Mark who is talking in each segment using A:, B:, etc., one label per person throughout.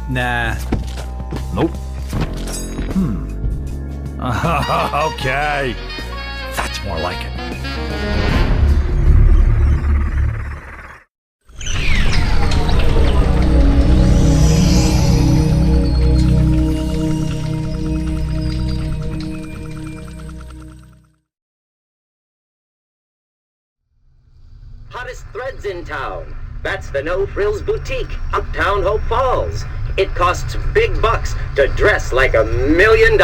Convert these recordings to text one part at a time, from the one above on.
A: Nah.
B: Nope. Okay. That's more like it.
C: Hottest threads in town. That's the No Frills Boutique, Uptown Hope Falls. It costs big bucks to dress like $1 million.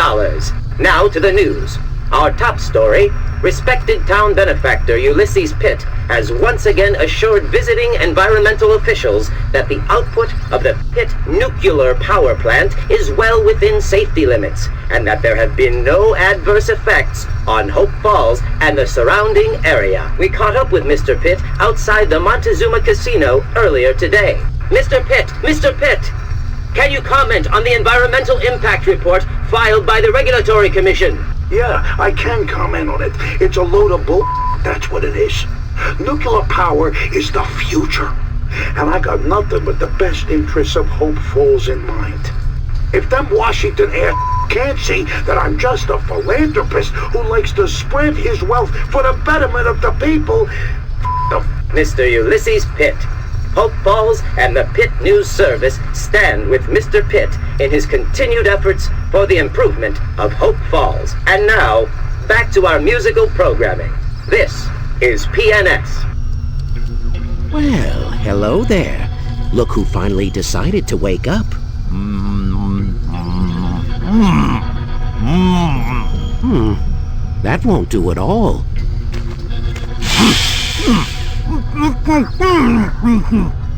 C: Now to the news. Our top story, respected town benefactor Ulysses Pitt has once again assured visiting environmental officials that the output of the Pitt nuclear power plant is well within safety limits, and that there have been no adverse effects on Hope Falls and the surrounding area. We caught up with Mr. Pitt outside the Montezuma Casino earlier today. Mr. Pitt, can you comment on the environmental impact report filed by the Regulatory Commission?
D: Yeah, I can comment on it. It's a load of bull. That's what it is. Nuclear power is the future. And I got nothing but the best interests of Hope Falls in mind. If them Washington ass can't see that I'm just a philanthropist who likes to spread his wealth for the betterment of the people,
C: Mr. Ulysses Pitt. Hope Falls and the Pitt News Service stand with Mr. Pitt in his continued efforts for the improvement of Hope Falls. And now, back to our musical programming. This is PNS.
E: Well, hello there. Look who finally decided to wake up. That won't do at all.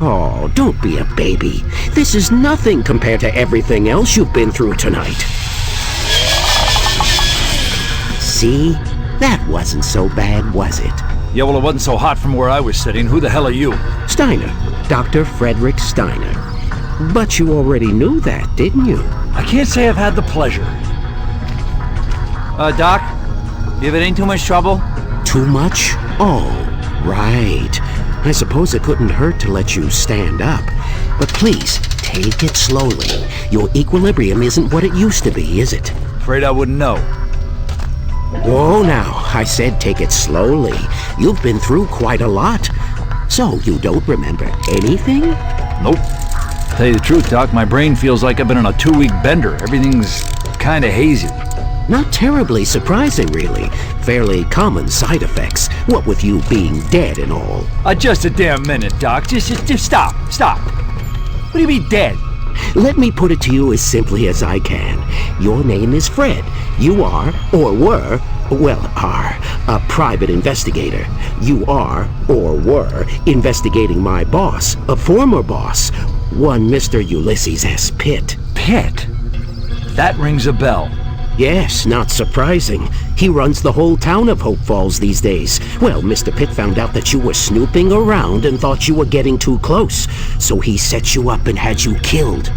E: Oh, don't be a baby. This is nothing compared to everything else you've been through tonight. See? That wasn't so bad, was it?
B: Yeah, well, it wasn't so hot from where I was sitting. Who the hell are you?
E: Steiner. Dr. Frederick Steiner. But you already knew that, didn't you?
B: I can't say I've had the pleasure. Doc? If it ain't too much trouble?
E: Too much? Oh, right. I suppose it couldn't hurt to let you stand up. But please, take it slowly. Your equilibrium isn't what it used to be, is it?
B: Afraid I wouldn't know.
E: Whoa now, I said take it slowly. You've been through quite a lot. So you don't remember anything?
B: Nope. Tell you the truth, Doc, my brain feels like I've been on a 2-week bender. Everything's kinda hazy.
E: Not terribly surprising, really. Fairly common side effects, what with you being dead and all.
B: Just a damn minute, Doc. Just stop. What do you mean dead?
E: Let me put it to you as simply as I can. Your name is Fred. You are, or were, a private investigator. You are, or were, investigating my boss, a former boss, one Mr. Ulysses S. Pitt.
B: Pitt? That rings a bell.
E: Yes, not surprising. He runs the whole town of Hope Falls these days. Well, Mr. Pitt found out that you were snooping around and thought you were getting too close, so he set you up and had you killed.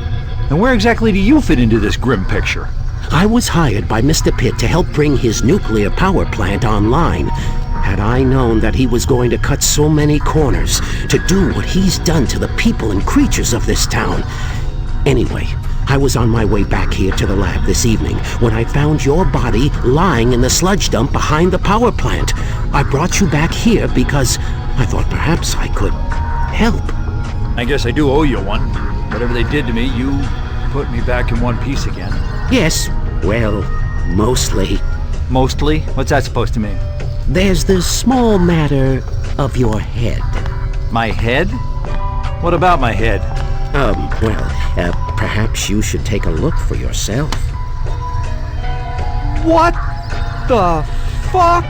B: And where exactly do you fit into this grim picture?
E: I was hired by Mr. Pitt to help bring his nuclear power plant online. Had I known that he was going to cut so many corners to do what he's done to the people and creatures of this town. Anyway, I was on my way back here to the lab this evening when I found your body lying in the sludge dump behind the power plant. I brought you back here because I thought perhaps I could help.
B: I guess I do owe you one. Whatever they did to me, you put me back in one piece again.
E: Yes, well, mostly.
B: Mostly? What's that supposed to mean?
E: There's the small matter of your head.
B: My head? What about my head?
E: Perhaps you should take a look for yourself.
B: What the fuck?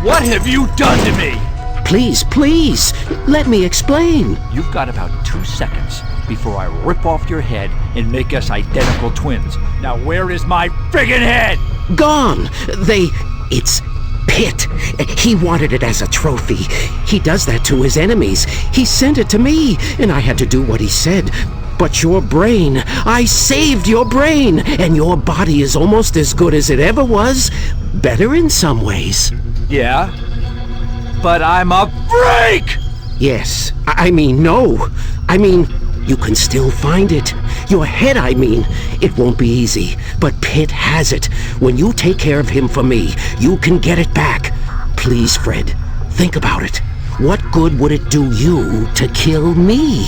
B: What have you done to me?
E: Please, let me explain.
B: You've got about 2 seconds before I rip off your head and make us identical twins. Now where is my friggin' head?
E: Gone. It's Pitt. He wanted it as a trophy. He does that to his enemies. He sent it to me, and I had to do what he said. But your brain, I saved your brain, and your body is almost as good as it ever was. Better in some ways.
B: Yeah? But I'm a freak!
E: Yes. I mean, no. I mean, You can still find it. Your head, I mean. It won't be easy, but Pitt has it. When you take care of him for me, you can get it back. Please, Fred, think about it. What good would it do you to kill me?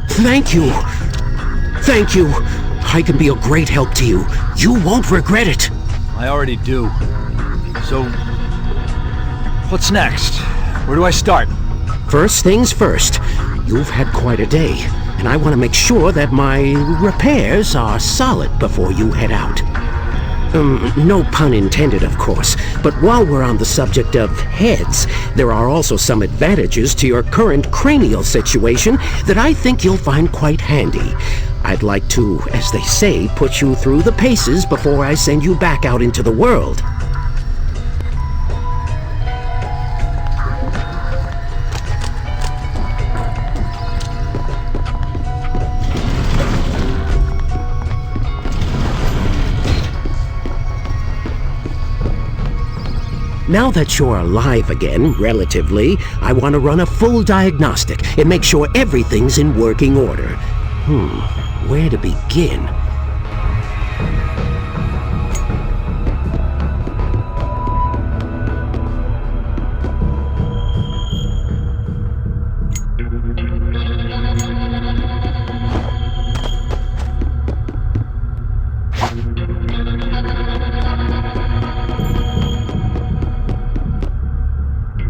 E: Thank you. Thank you. I can be a great help to you. You won't regret it.
B: I already do. So, what's next? Where do I start?
E: First things first. You've had quite a day, and I want to make sure that my repairs are solid before you head out. No pun intended, of course, but while we're on the subject of heads, there are also some advantages to your current cranial situation that I think you'll find quite handy. I'd like to, as they say, put you through the paces before I send you back out into the world. Now that you're alive again, relatively, I want to run a full diagnostic and make sure everything's in working order. Where to begin?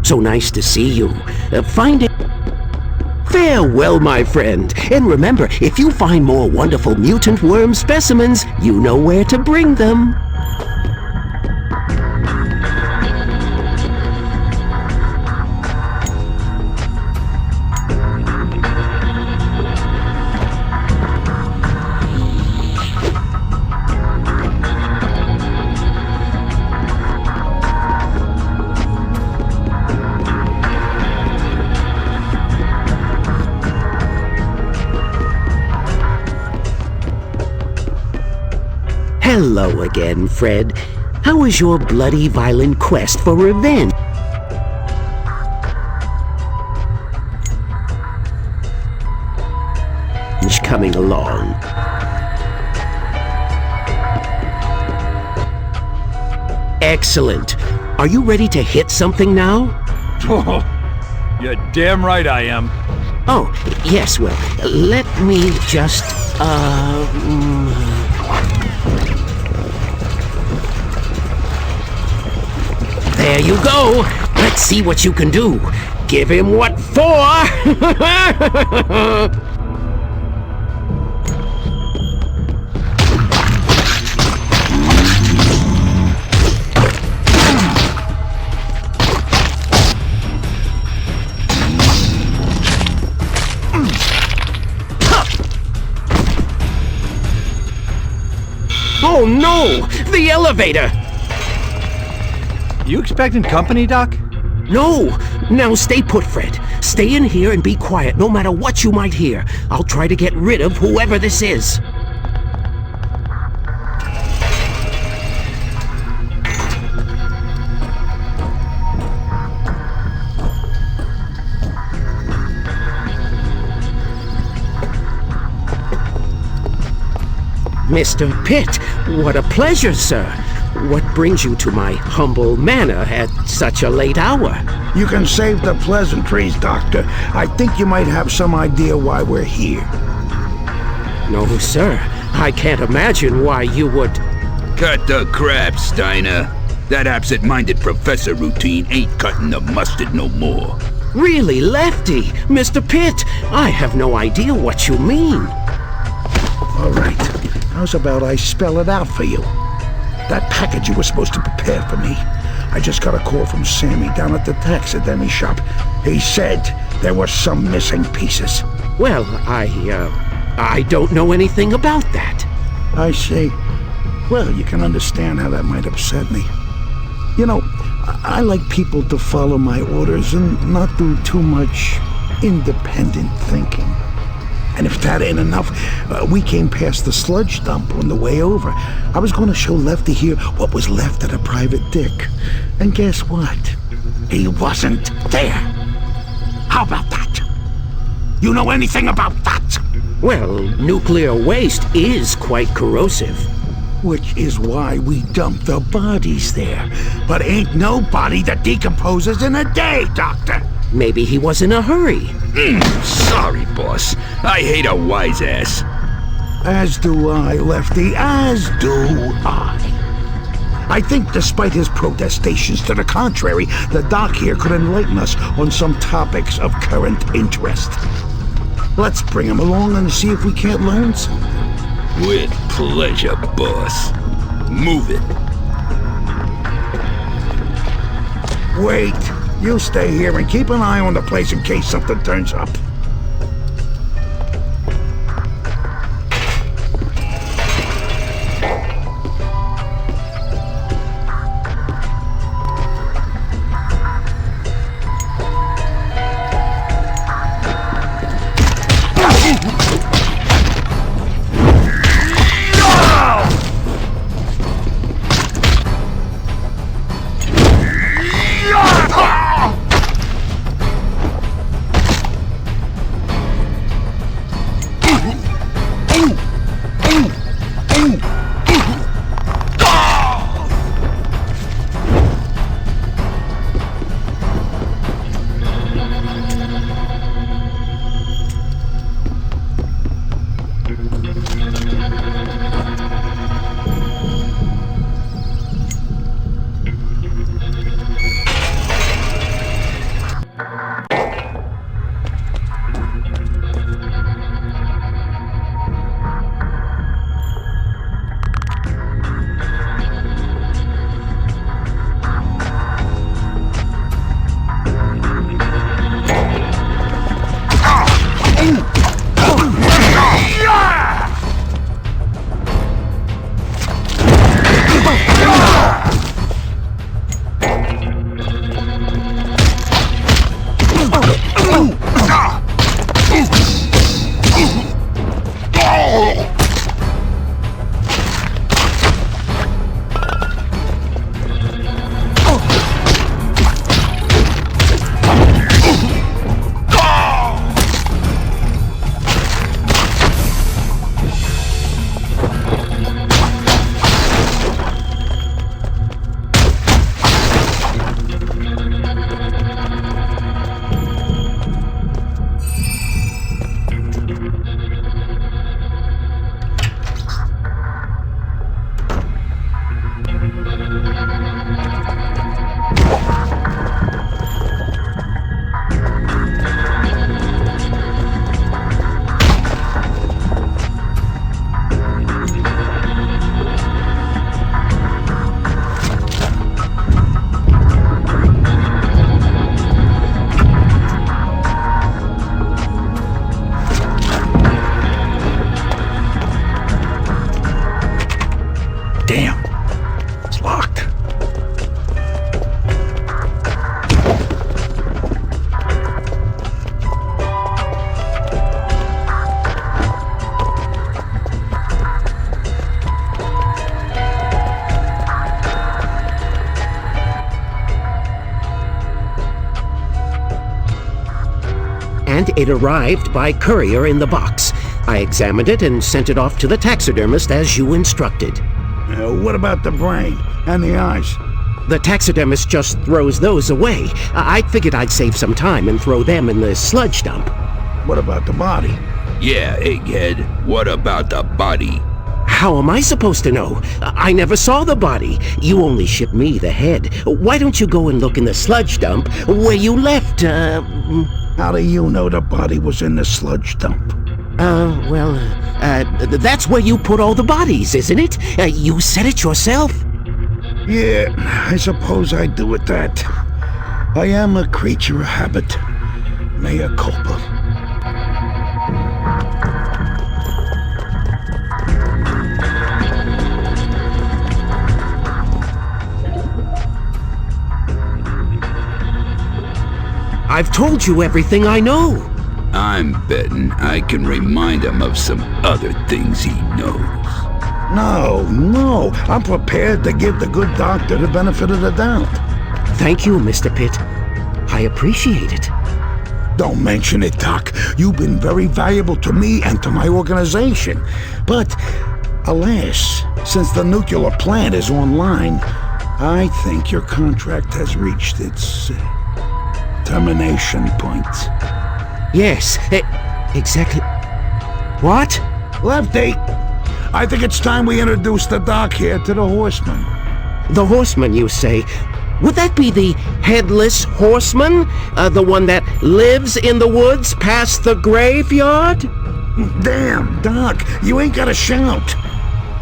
E: So nice to see you. Find it. Farewell, my friend. And remember, if you find more wonderful mutant worm specimens, you know where to bring them. Hello again, Fred. How is your bloody, violent quest for revenge? Coming along. Excellent. Are you ready to hit something now?
B: Oh, you're damn right I am.
E: Oh, yes, well, let me just, There you go. Let's see what you can do. Give him what for? Oh no! The elevator!
B: You expecting company, Doc?
E: No! Now stay put, Fred. Stay in here and be quiet no matter what you might hear. I'll try to get rid of whoever this is. Mr. Pitt, what a pleasure, sir. What brings you to my humble manor at such a late hour?
D: You can save the pleasantries, Doctor. I think you might have some idea why we're here.
E: No, sir. I can't imagine why you would...
A: Cut the crap, Steiner. That absent-minded professor routine ain't cutting the mustard no more.
E: Really, Lefty? Mr. Pitt, I have no idea what you mean.
D: All right. How's about I spell it out for you? That package you were supposed to prepare for me. I just got a call from Sammy down at the taxidermy shop. He said there were some missing pieces.
E: Well, I don't know anything about that.
D: I see. Well, you can understand how that might upset me. You know, I like people to follow my orders and not do too much independent thinking. And if that ain't enough, we came past the sludge dump on the way over. I was going to show Lefty here what was left of a private dick. And guess what? He wasn't there. How about that? You know anything about that?
E: Well, nuclear waste is quite corrosive.
D: Which is why we dump the bodies there. But ain't no body that decomposes in a day, Doctor.
E: Maybe he was in a hurry.
A: Sorry, boss. I hate a wise ass.
D: As do I, Lefty, as do I. I think despite his protestations to the contrary, the doc here could enlighten us on some topics of current interest. Let's bring him along and see if we can't learn something.
A: With pleasure, boss. Move it.
D: Wait, you stay here and keep an eye on the place in case something turns up.
E: And it arrived by courier in the box. I examined it and sent it off to the taxidermist as you instructed.
D: What about the brain and the eyes?
E: The taxidermist just throws those away. I figured I'd save some time and throw them in the sludge dump.
D: What about the body?
A: Yeah, egghead. What about the body?
E: How am I supposed to know? I never saw the body. You only shipped me the head. Why don't you go and look in the sludge dump where you left,
D: How do you know the body was in the sludge dump?
E: That's where you put all the bodies, isn't it? You said it yourself.
D: Yeah, I suppose I do with that. I am a creature of habit. Mea culpa.
E: I've told you everything I know.
A: I'm betting I can remind him of some other things he knows.
D: No, I'm prepared to give the good doctor the benefit of the doubt.
E: Thank you, Mr. Pitt. I appreciate it.
D: Don't mention it, Doc. You've been very valuable to me and to my organization. But, alas, since the nuclear plant is online, I think your contract has reached its termination point.
E: Yes, exactly. What?
D: Lefty, I think it's time we introduce the Doc here to the Horseman.
E: The Horseman, you say? Would that be the Headless Horseman? The one that lives in the woods past the graveyard?
D: Damn, Doc, you ain't gotta shout.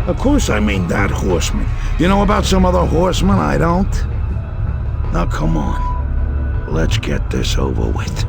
D: Of course I mean that Horseman. You know about some other horseman I don't? Now come on, let's get this over with.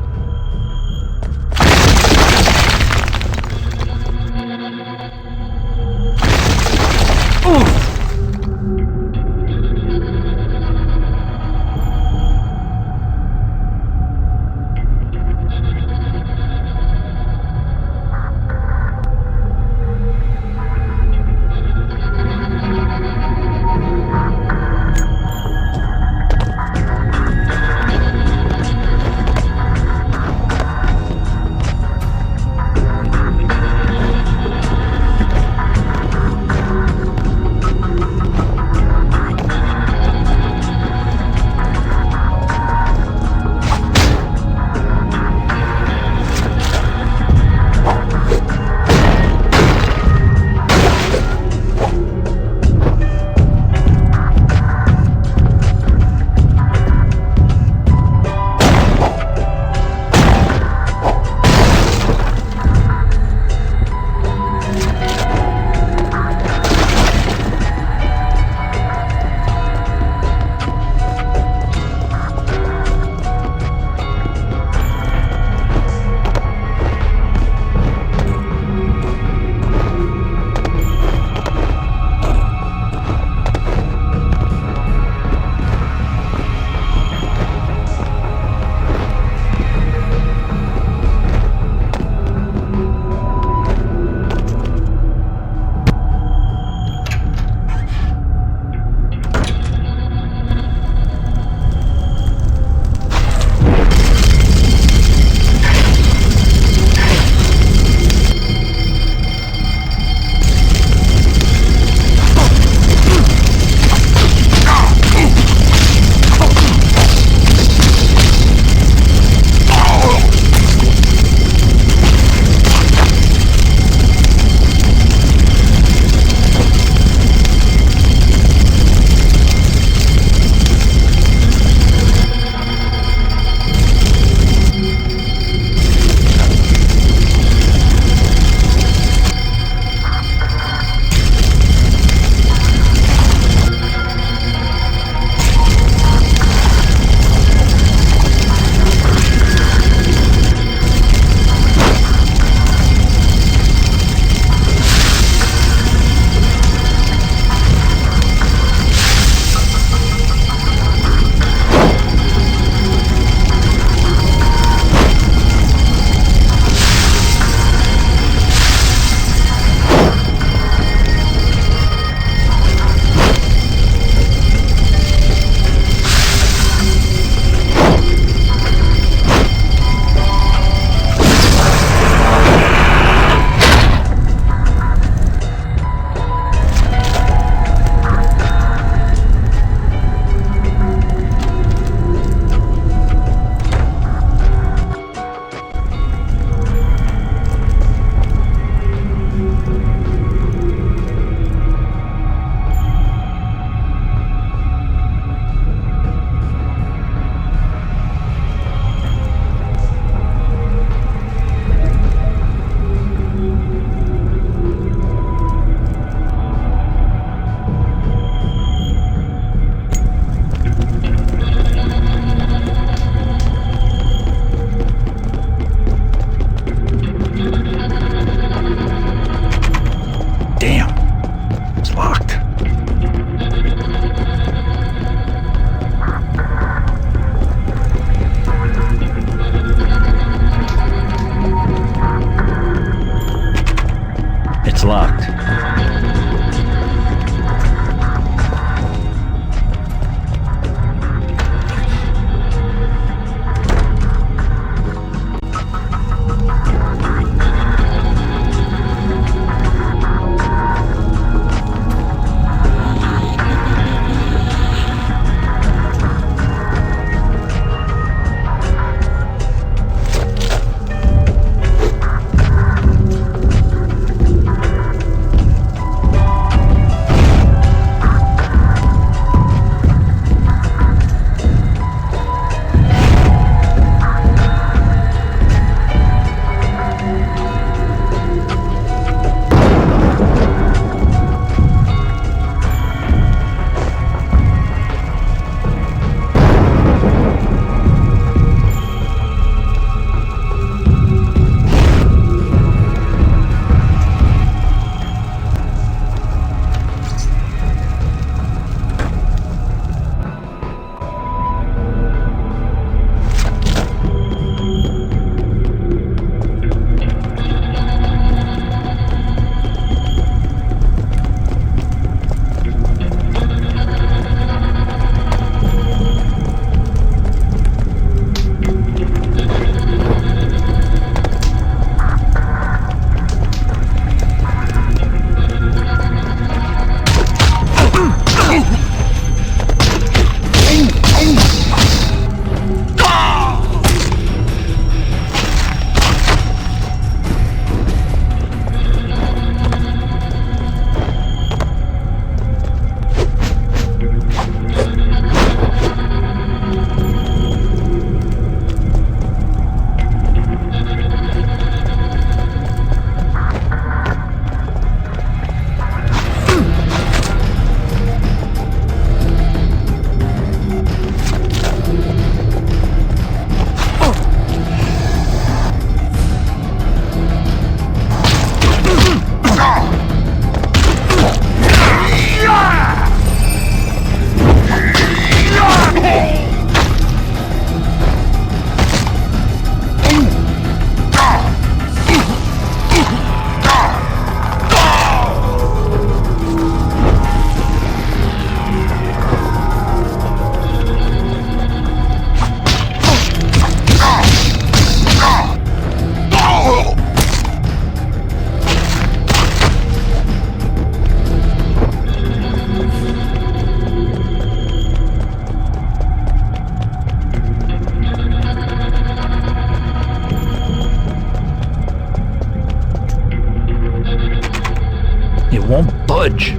B: knowledge.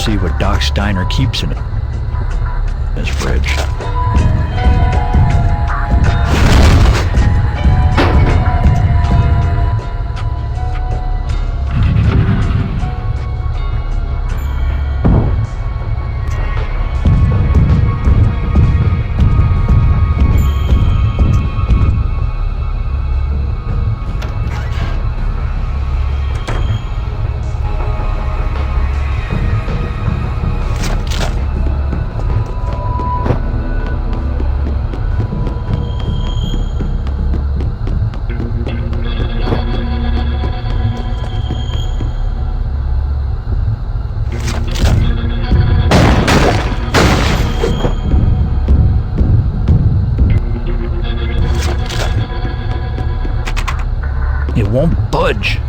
B: see what Doc Steiner keeps in his fridge. It won't budge.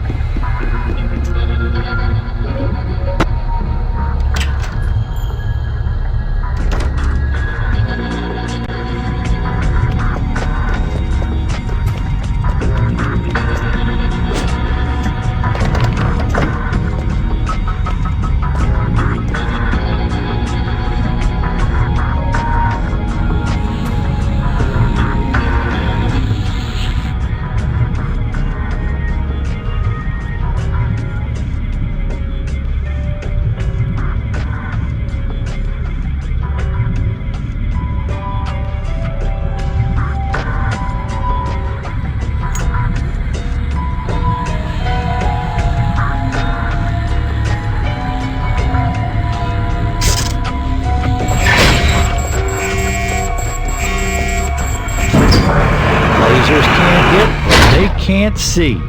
B: Lasers can't hit what they can't see.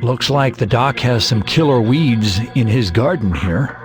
B: Looks like the doc has some killer weeds in his garden here.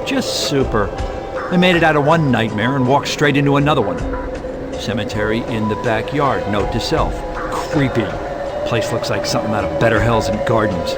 B: Just super. I made it out of one nightmare and walked straight into another one. Cemetery in the backyard, note to self. Creepy. Place looks like something out of Better Hells and Gardens.